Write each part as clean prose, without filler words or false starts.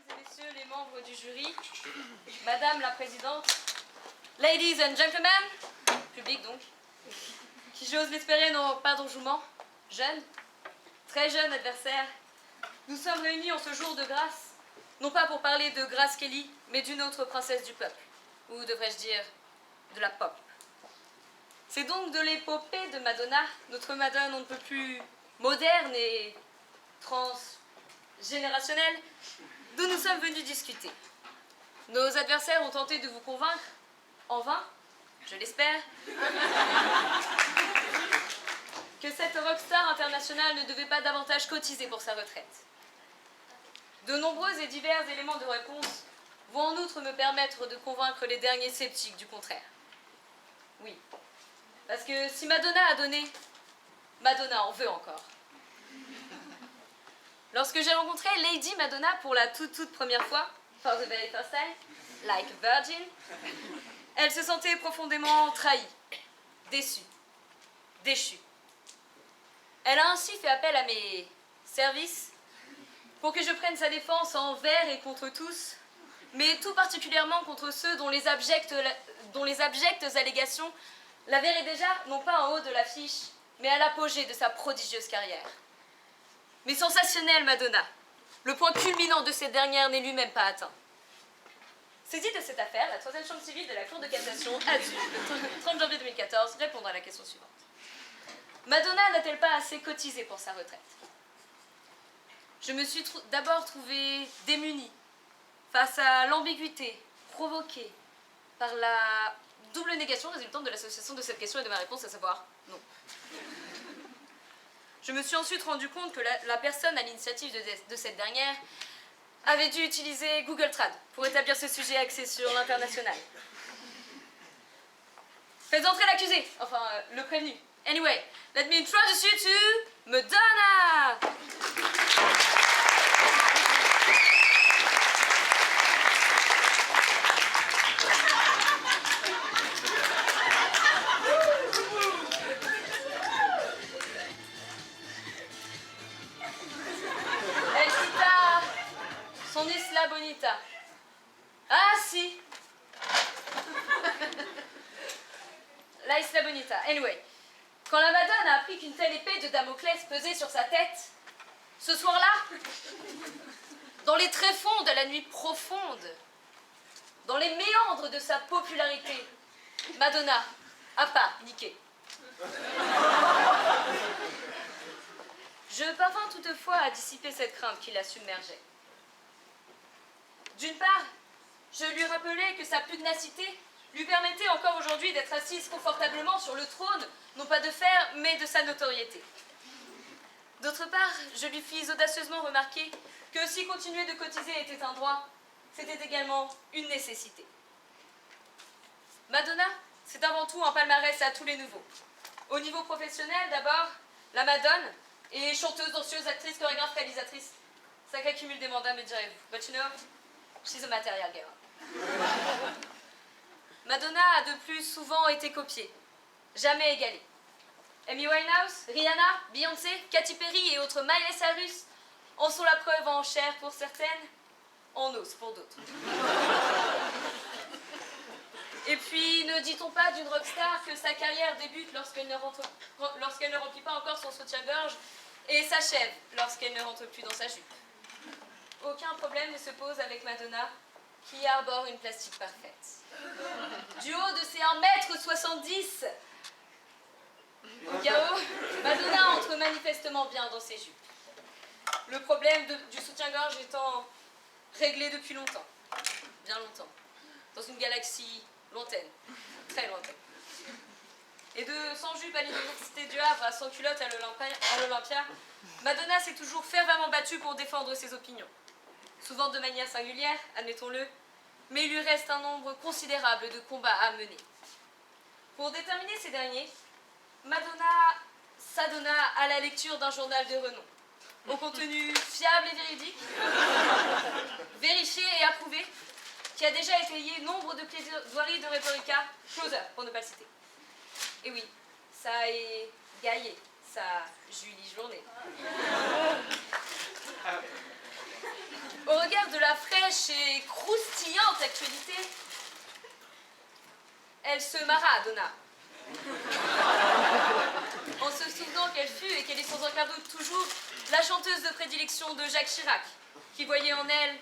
et messieurs les membres du jury, Madame la Présidente, Ladies and Gentlemen, public donc, qui j'ose l'espérer n'ont pas d'enjouement, jeunes, très jeunes adversaires, nous sommes réunis en ce jour de grâce, non pas pour parler de Grace Kelly, mais d'une autre princesse du peuple, ou devrais-je dire, de la pop. C'est donc de l'épopée de Madonna, notre Madone on ne peut plus moderne et transgénérationnelle, dont nous sommes venus discuter. Nos adversaires ont tenté de vous convaincre, en vain, je l'espère, que cette rockstar internationale ne devait pas davantage cotiser pour sa retraite. De nombreux et divers éléments de réponse vont en outre me permettre de convaincre les derniers sceptiques du contraire. Oui, parce que si Madonna a donné, Madonna en veut encore. Lorsque j'ai rencontré Lady Madonna pour la toute première fois, for the very first time, like a virgin, elle se sentait profondément trahie, déçue, déchue. Elle a ainsi fait appel à mes services pour que je prenne sa défense envers et contre tous, mais tout particulièrement contre ceux dont les abjectes allégations la verraient déjà, non pas en haut de l'affiche, mais à l'apogée de sa prodigieuse carrière. Mais sensationnelle Madonna, le point culminant de cette dernière n'est lui-même pas atteint. Saisie de cette affaire, la troisième chambre civile de la Cour de cassation a dû, le 30 janvier 2014, répondre à la question suivante. Madonna n'a-t-elle pas assez cotisé pour sa retraite? Je me suis d'abord trouvée démunie face à l'ambiguïté provoquée par la double négation résultante de l'association de cette question et de ma réponse, à savoir non. Je me suis ensuite rendu compte que la personne à l'initiative de cette dernière avait dû utiliser Google Trad pour établir ce sujet axé sur l'international. Faites entrer l'accusé, enfin le prévenu. Anyway, let me introduce you to Madonna! Elle cita son Isla Bonita. Ah si! La Isla Bonita. Anyway. Quand la Madone a appris qu'une telle épée de Damoclès pesait sur sa tête, ce soir-là, dans les tréfonds de la nuit profonde, dans les méandres de sa popularité, Madonna a pas niqué. Je parvins toutefois à dissiper cette crainte qui la submergeait. D'une part, je lui rappelai que sa pugnacité lui permettait encore aujourd'hui d'être assise confortablement sur le trône, non pas de fer, mais de sa notoriété. D'autre part, je lui fis audacieusement remarquer que si continuer de cotiser était un droit, c'était également une nécessité. Madonna, c'est avant tout un palmarès à tous les niveaux. Au niveau professionnel, d'abord, la Madone est chanteuse, danseuse, actrice, chorégraphe, réalisatrice. Sacré cumul des mandats, me direz-vous. But you know, she's a material girl. Madonna a de plus souvent été copiée, jamais égalée. Amy Winehouse, Rihanna, Beyoncé, Katy Perry et autres Miley Cyrus en sont la preuve en chair pour certaines, en os pour d'autres. Et puis, ne dit-on pas d'une rockstar que sa carrière débute lorsqu'elle ne remplit pas encore son soutien-gorge et s'achève lorsqu'elle ne rentre plus dans sa jupe? Aucun problème ne se pose avec Madonna, qui arbore une plastique parfaite. Du haut de ses 1,70 m au chaos, Madonna entre manifestement bien dans ses jupes. Le problème du soutien-gorge étant réglé depuis longtemps, bien longtemps, dans une galaxie lointaine, très lointaine. Et de sans jupe à l'université du Havre à sans culotte à l'Olympia, Madonna s'est toujours fervemment battue pour défendre ses opinions. Souvent de manière singulière, admettons-le, mais il lui reste un nombre considérable de combats à mener. Pour déterminer ces derniers, Madonna s'adonna à la lecture d'un journal de renom, au contenu fiable et véridique, vérifié et approuvé, qui a déjà étayé nombre de plaidoiries de Rhétorica, closer, pour ne pas le citer. Et oui, ça a égaillé sa Julie Journée. Au regard de la frêle fraîche et croustillante actualité, elle se Maradona. En se souvenant qu'elle fut et qu'elle est sans aucun doute toujours la chanteuse de prédilection de Jacques Chirac, qui voyait en elle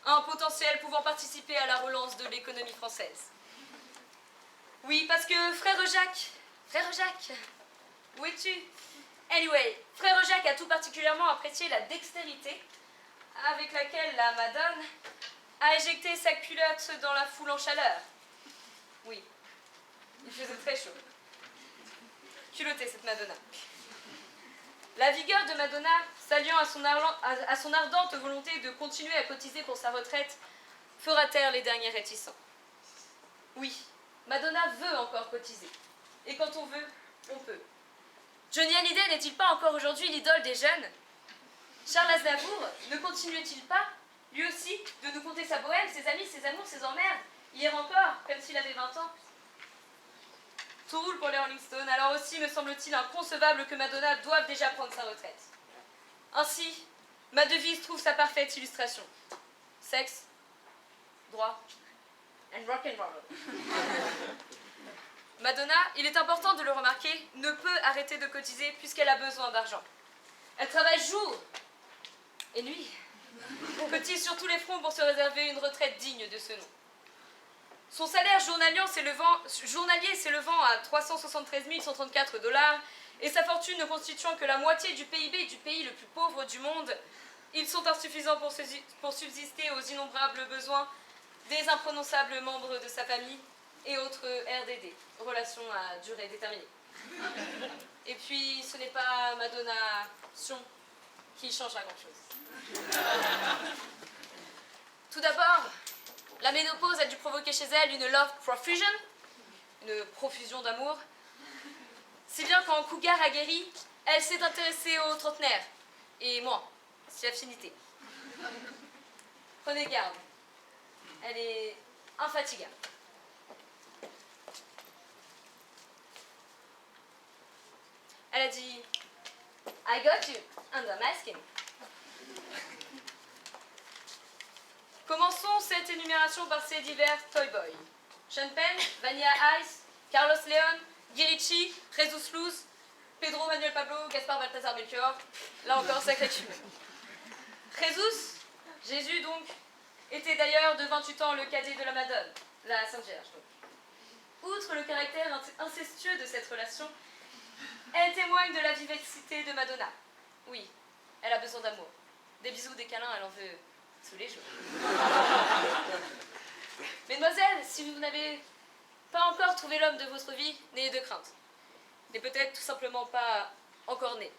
un potentiel pouvant participer à la relance de l'économie française. Oui, parce que frère Jacques, où es-tu? Anyway, frère Jacques a tout particulièrement apprécié la dextérité avec laquelle la Madone a éjecté sa culotte dans la foule en chaleur. Oui, il faisait très chaud. Culottée, cette Madonna. La vigueur de Madonna, s'alliant à son ardente volonté de continuer à cotiser pour sa retraite, fera taire les derniers réticents. Oui, Madonna veut encore cotiser. Et quand on veut, on peut. Johnny Hallyday n'est-il pas encore aujourd'hui l'idole des jeunes? Charles Aznavour ne continuait-il pas, lui aussi, de nous conter sa bohème, ses amis, ses amours, ses emmerdes, hier encore, comme s'il avait 20 ans? Tout roule pour les Rolling Stones, alors aussi me semble-t-il inconcevable que Madonna doive déjà prendre sa retraite. Ainsi, ma devise trouve sa parfaite illustration. Sexe, droit, and rock'n'roll. Madonna, il est important de le remarquer, ne peut arrêter de cotiser puisqu'elle a besoin d'argent. Elle travaille jour et nuit, cotise sur tous les fronts pour se réserver une retraite digne de ce nom. Son salaire journalier s'élevant à 373 134 $ et sa fortune ne constituant que la moitié du PIB du pays le plus pauvre du monde, ils sont insuffisants pour subsister aux innombrables besoins des imprononçables membres de sa famille et autres RDD, relations à durée déterminée. Et puis, ce n'est pas Madonna Sion qui changera grand-chose. Tout d'abord, la ménopause a dû provoquer chez elle une love profusion, une profusion d'amour, si bien qu'en cougar aguerri, elle s'est intéressée aux trentenaires, et moi, si affinité. Prenez garde, elle est infatigable. Elle a dit « I got you, and I'm asking ». Commençons cette énumération par ces divers toy boys. Sean Penn, Vanilla Ice, Carlos Leon, Guy Ritchie, Jesus Luz, Pedro Manuel Pablo, Gaspard Balthazar Melchior. Là encore, sacré cumul. Jésus donc, était d'ailleurs de 28 ans le cadet de la Madone, la Sainte Vierge donc. Outre le caractère incestueux de cette relation, elle témoigne de la vivacité de Madonna. Oui, elle a besoin d'amour. Des bisous, des câlins, elle en veut tous les jours. Mesdemoiselles, si vous n'avez pas encore trouvé l'homme de votre vie, n'ayez de crainte. Il n'est peut-être tout simplement pas encore né.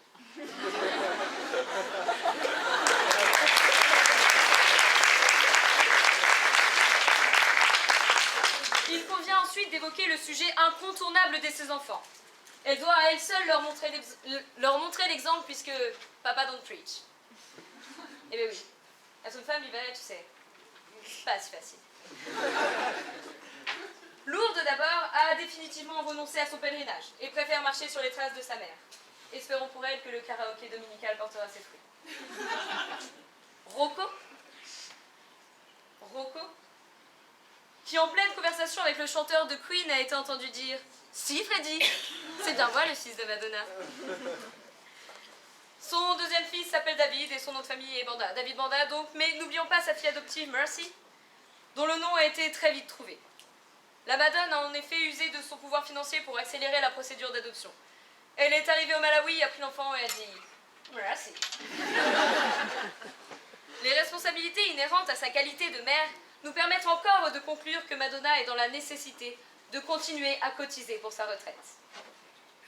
Il convient ensuite d'évoquer le sujet incontournable de ses enfants. Elle doit à elle seule leur montrer l'exemple puisque papa don't preach. Eh bien oui, être une femme libérée, tu sais, c'est pas si facile. Lourde d'abord a définitivement renoncé à son pèlerinage et préfère marcher sur les traces de sa mère. Espérons pour elle que le karaoké dominical portera ses fruits. Rocco, qui en pleine conversation avec le chanteur de Queen a été entendu dire « Si, Freddy, c'est bien moi le fils de Madonna ». Son deuxième fils s'appelle David et son nom de famille est Banda. David Banda donc, mais n'oublions pas sa fille adoptive Mercy, dont le nom a été très vite trouvé. La Madone a en effet usé de son pouvoir financier pour accélérer la procédure d'adoption. Elle est arrivée au Malawi, a pris l'enfant et a dit « Mercy ». Les responsabilités inhérentes à sa qualité de mère nous permettent encore de conclure que Madonna est dans la nécessité de continuer à cotiser pour sa retraite.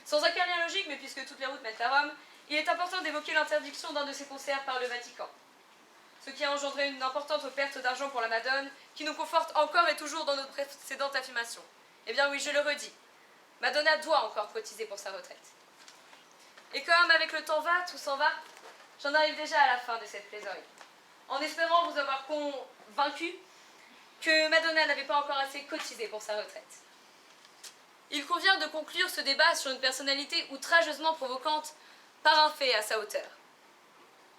Sans aucun lien logique, mais puisque toutes les routes mènent à Rome, il est important d'évoquer l'interdiction d'un de ses concerts par le Vatican. Ce qui a engendré une importante perte d'argent pour la Madone, qui nous conforte encore et toujours dans notre précédente affirmation. Eh bien oui, je le redis, Madonna doit encore cotiser pour sa retraite. Et comme avec le temps va, tout s'en va, j'en arrive déjà à la fin de cette plaidoirie, en espérant vous avoir convaincu que Madonna n'avait pas encore assez cotisé pour sa retraite. Il convient de conclure ce débat sur une personnalité outrageusement provocante par un fait à sa hauteur.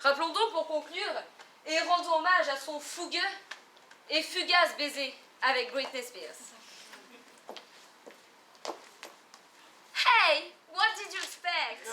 Rappelons donc pour conclure, et rendons hommage à son fougueux et fugace baiser avec Britney Spears. Hey, what did you expect?